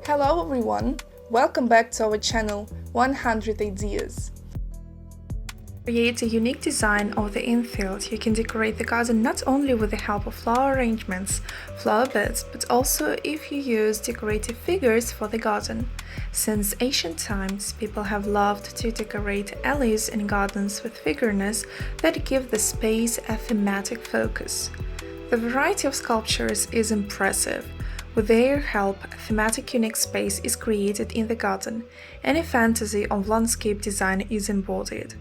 Hello everyone, welcome back to our channel 100 Ideas. To create a unique design of the infield, you can decorate the garden not only with the help of flower arrangements, flower beds, but also if you use decorative figures for the garden. Since ancient times, people have loved to decorate alleys and gardens with figurines that give the space a thematic focus. The variety of sculptures is impressive. With their help, a thematic unique space is created in the garden, and a fantasy of landscape design is embodied.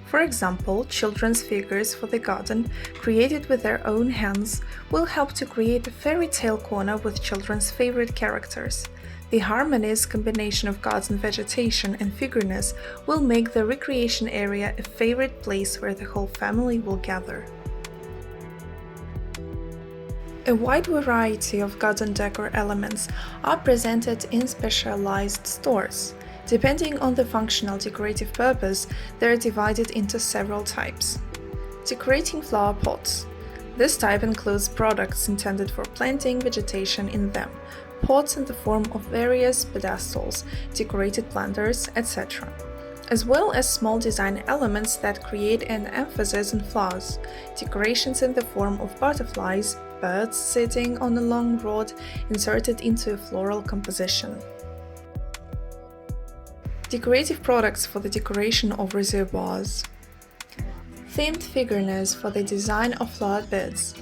For example, children's figures for the garden, created with their own hands, will help to create a fairy tale corner with children's favorite characters. The harmonious combination of garden vegetation and figurines will make the recreation area a favorite place where the whole family will gather. A wide variety of garden decor elements are presented in specialized stores. Depending on the functional decorative purpose, they are divided into several types. Decorating flower pots. This type includes products intended for planting vegetation in them, pots in the form of various pedestals, decorated planters, etc., as well as small design elements that create an emphasis on flowers, decorations in the form of butterflies, birds sitting on a long rod inserted into a floral composition. Decorative products for the decoration of reservoirs. Themed figurines for the design of flower beds.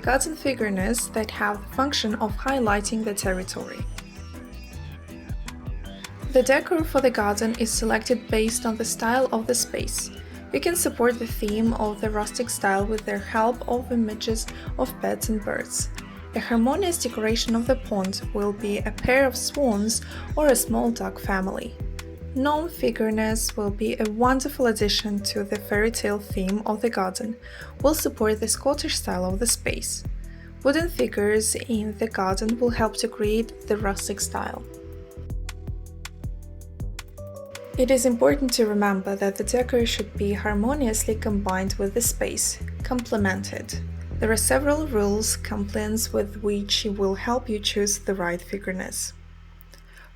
Garden figurines that have the function of highlighting the territory. The decor for the garden is selected based on the style of the space. You can support the theme of the rustic style with the help of images of pets and birds. A harmonious decoration of the pond will be a pair of swans or a small duck family. Gnome figurines will be a wonderful addition to the fairy tale theme of the garden, will support the Scottish style of the space. Wooden figures in the garden will help to create the rustic style. It is important to remember that the decor should be harmoniously combined with the space, complemented. There are several rules, compliance with which will help you choose the right figurines.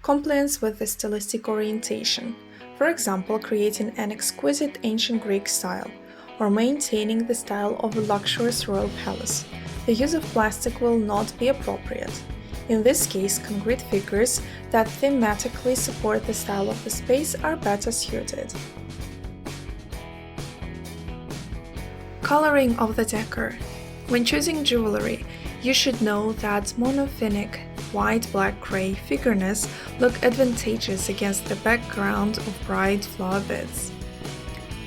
Compliance with the stylistic orientation, for example, creating an exquisite ancient Greek style, or maintaining the style of a luxurious royal palace. The use of plastic will not be appropriate. In this case, concrete figures that thematically support the style of the space are better suited. Coloring of the decor. When choosing jewelry, you should know that monophonic white, black, gray figurines look advantageous against the background of bright flower beds.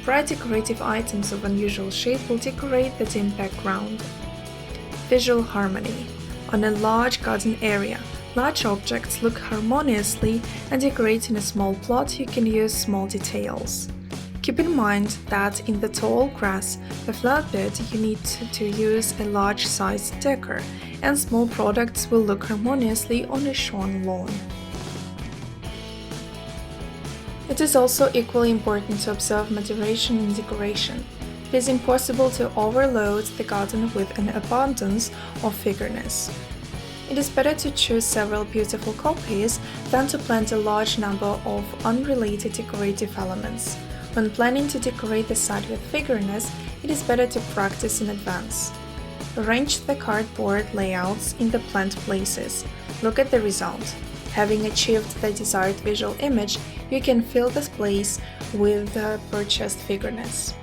Bright decorative items of unusual shape will decorate the dim background. Visual harmony. On a large garden area, large objects look harmoniously, and decorating a small plot you can use small details. Keep in mind that in the tall grass, the flower bed, you need to use a large-sized decor, and small products will look harmoniously on a shorn lawn. It is also equally important to observe moderation in decoration. It is impossible to overload the garden with an abundance of figurines. It is better to choose several beautiful copies than to plant a large number of unrelated decorative elements. When planning to decorate the site with figurines, it is better to practice in advance. Arrange the cardboard layouts in the planned places. Look at the result. Having achieved the desired visual image, you can fill the space with the purchased figurines.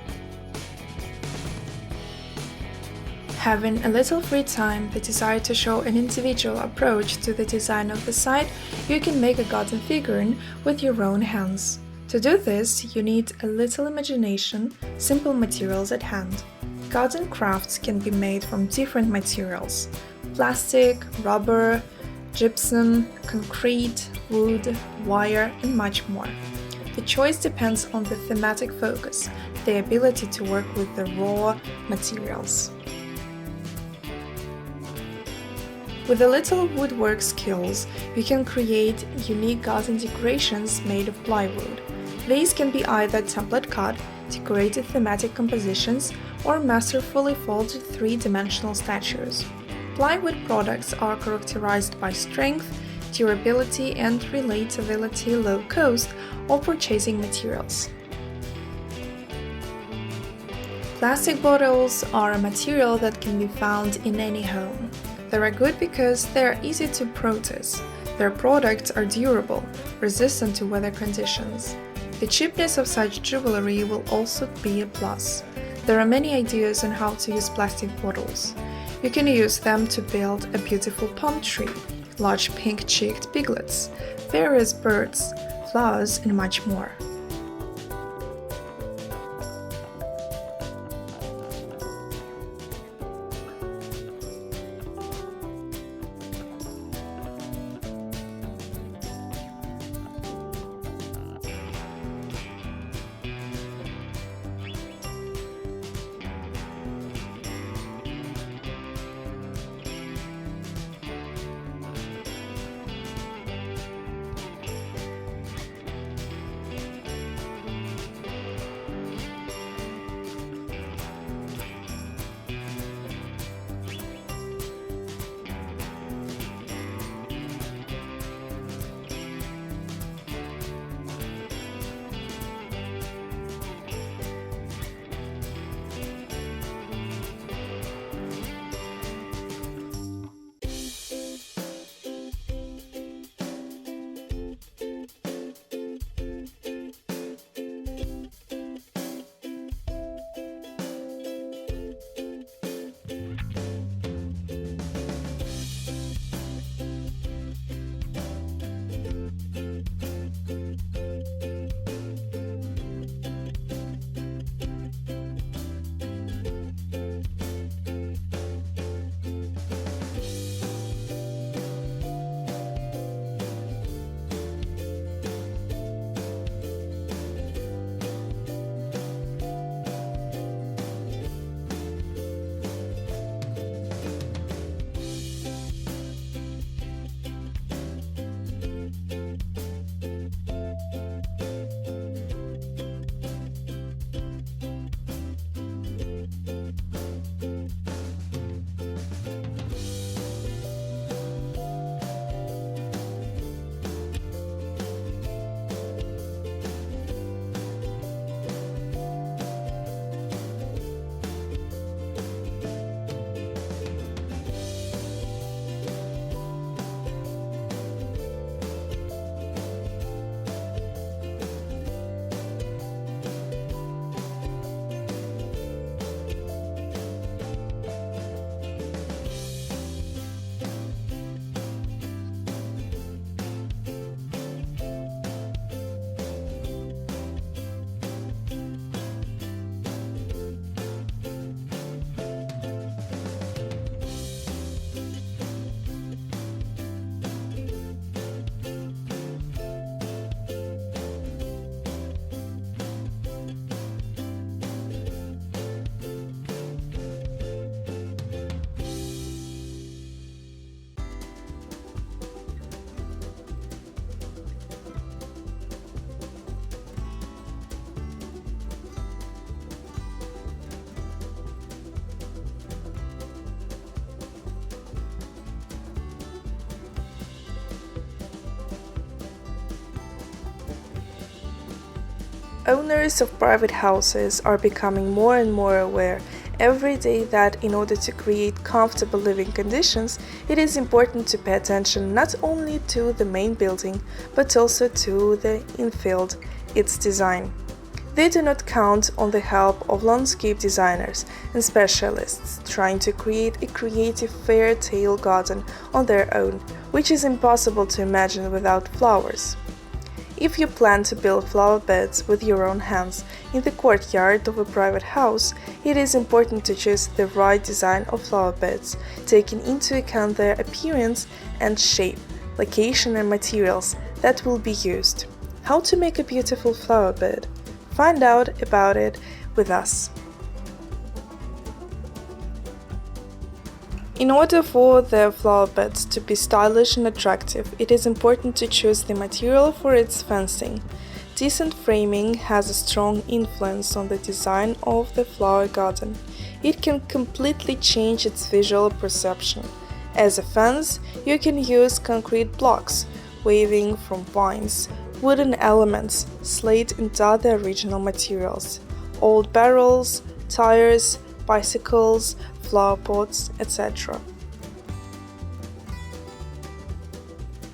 Having a little free time, the desire to show an individual approach to the design of the site, you can make a garden figurine with your own hands. To do this, you need a little imagination, simple materials at hand. Garden crafts can be made from different materials: plastic, rubber, gypsum, concrete, wood, wire, and much more. The choice depends on the thematic focus, the ability to work with the raw materials. With a little woodwork skills, you can create unique garden decorations made of plywood. These can be either template cut, decorated thematic compositions, or masterfully folded three-dimensional statues. Plywood products are characterized by strength, durability and relatability, low cost of purchasing materials. Plastic bottles are a material that can be found in any home. They are good because they are easy to process. Their products are durable, resistant to weather conditions. The cheapness of such jewelry will also be a plus. There are many ideas on how to use plastic bottles. You can use them to build a beautiful palm tree, large pink-cheeked piglets, various birds, flowers, and much more. Owners of private houses are becoming more and more aware every day that in order to create comfortable living conditions, it is important to pay attention not only to the main building, but also to the infield, its design. They do not count on the help of landscape designers and specialists trying to create a creative fairy tale garden on their own, which is impossible to imagine without flowers. If you plan to build flower beds with your own hands in the courtyard of a private house, it is important to choose the right design of flower beds, taking into account their appearance and shape, location and materials that will be used. How to make a beautiful flower bed? Find out about it with us. In order for the flower beds to be stylish and attractive, it is important to choose the material for its fencing. Decent framing has a strong influence on the design of the flower garden. It can completely change its visual perception. As a fence, you can use concrete blocks, weaving from vines, wooden elements, slate and other original materials, old barrels, tires, bicycles, flower pots, etc.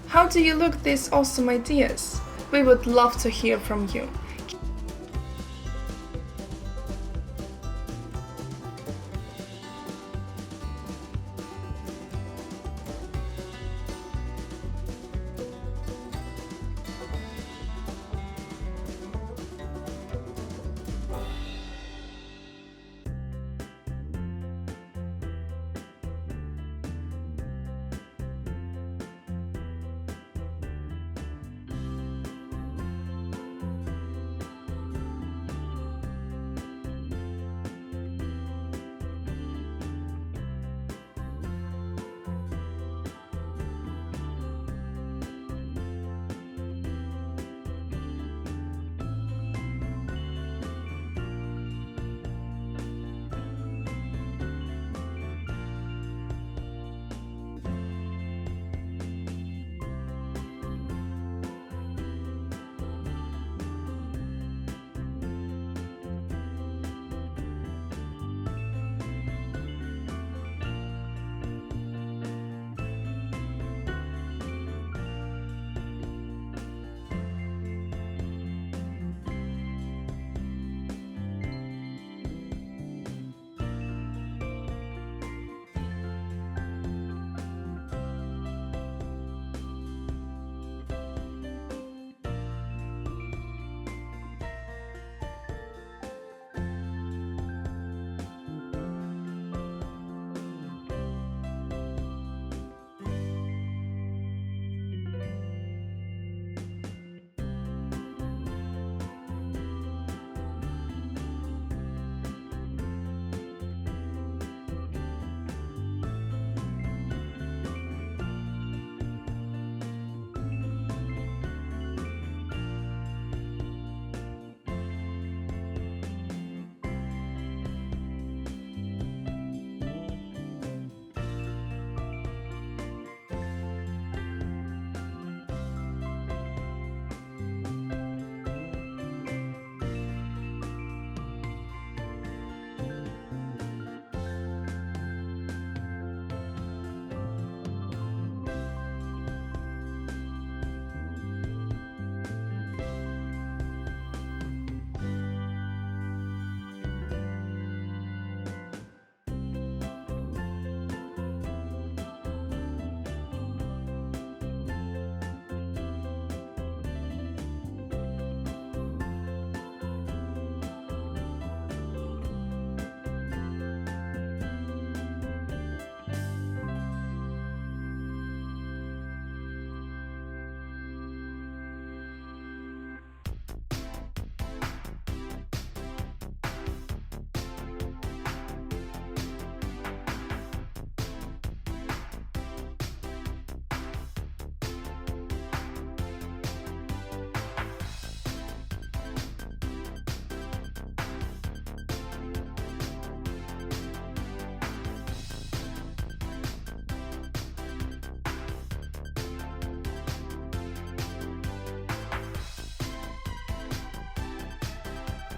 How do you look these awesome ideas? We would love to hear from you.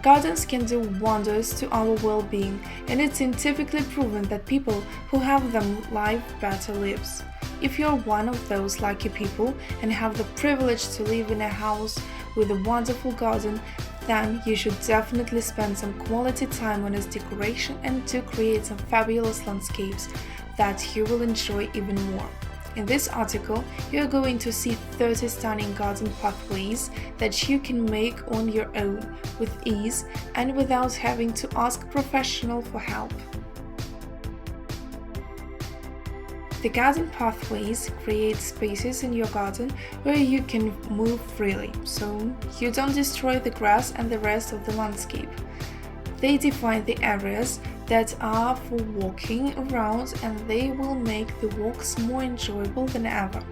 Gardens can do wonders to our well-being, and it's scientifically proven that people who have them live better lives. If you're one of those lucky people and have the privilege to live in a house with a wonderful garden, then you should definitely spend some quality time on its decoration and to create some fabulous landscapes that you will enjoy even more. In this article, you are going to see 30 stunning garden pathways that you can make on your own with ease and without having to ask a professional for help. The garden pathways create spaces in your garden where you can move freely, so you don't destroy the grass and the rest of the landscape. They define the areas that are for walking around, and they will make the walks more enjoyable than ever.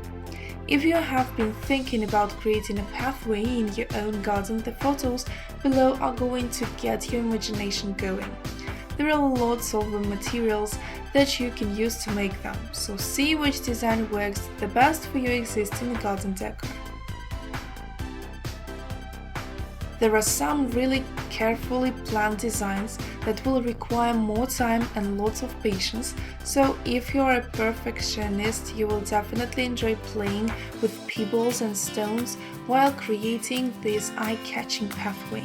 If you have been thinking about creating a pathway in your own garden, the photos below are going to get your imagination going. there are lots of materials that you can use to make them, so see which design works the best for your existing garden decor. There are some really carefully planned designs that will require more time and lots of patience, so if you are a perfectionist, you will definitely enjoy playing with pebbles and stones while creating this eye-catching pathway.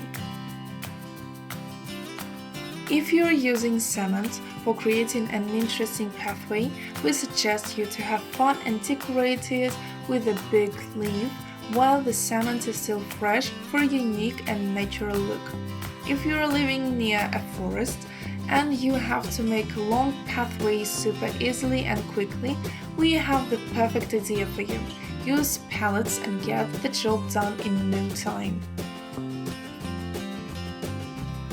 If you are using cement for creating an interesting pathway, we suggest you to have fun and decorate it with a big leaf while the cement is still fresh for a unique and natural look. If you are living near a forest and you have to make long pathways super easily and quickly, we have the perfect idea for you. Use pallets and get the job done in no time.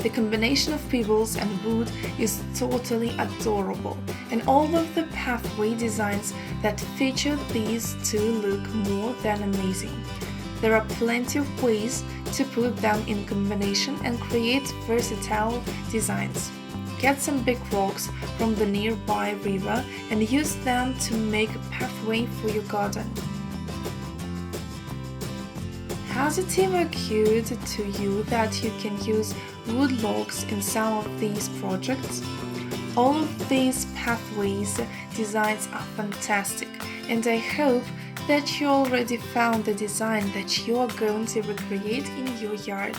The combination of pebbles and wood is totally adorable, and all of the pathway designs that feature these two look more than amazing. There are plenty of ways to put them in combination and create versatile designs. Get some big rocks from the nearby river and use them to make a pathway for your garden. Has it ever occurred to you that you can use wood logs in some of these projects? All of these pathways designs are fantastic, and I hope that you already found the design that you are going to recreate in your yard.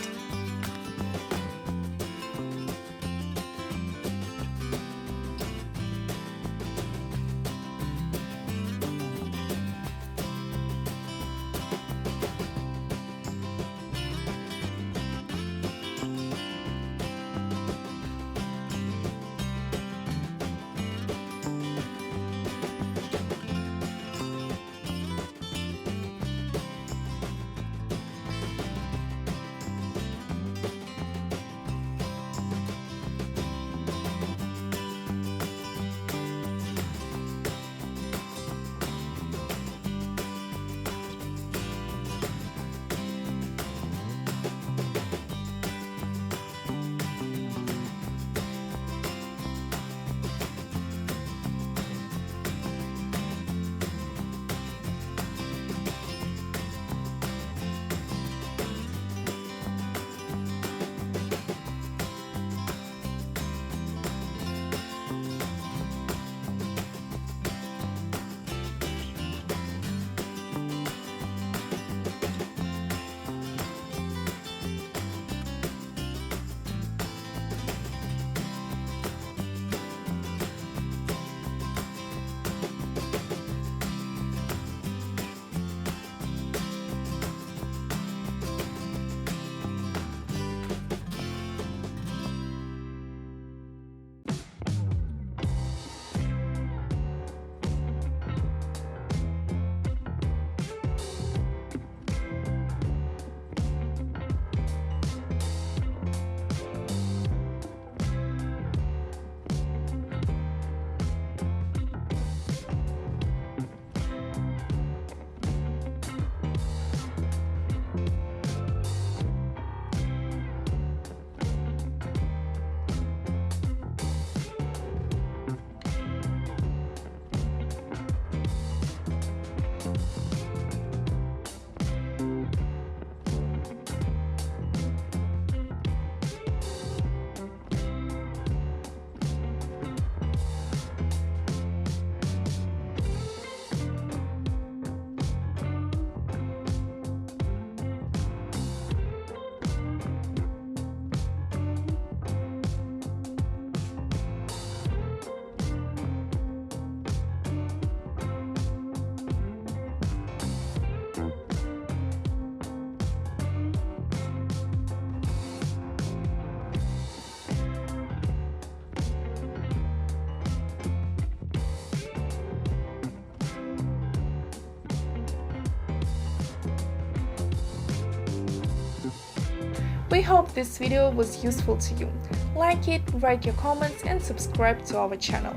We hope this video was useful to you. Like it, write your comments and subscribe to our channel.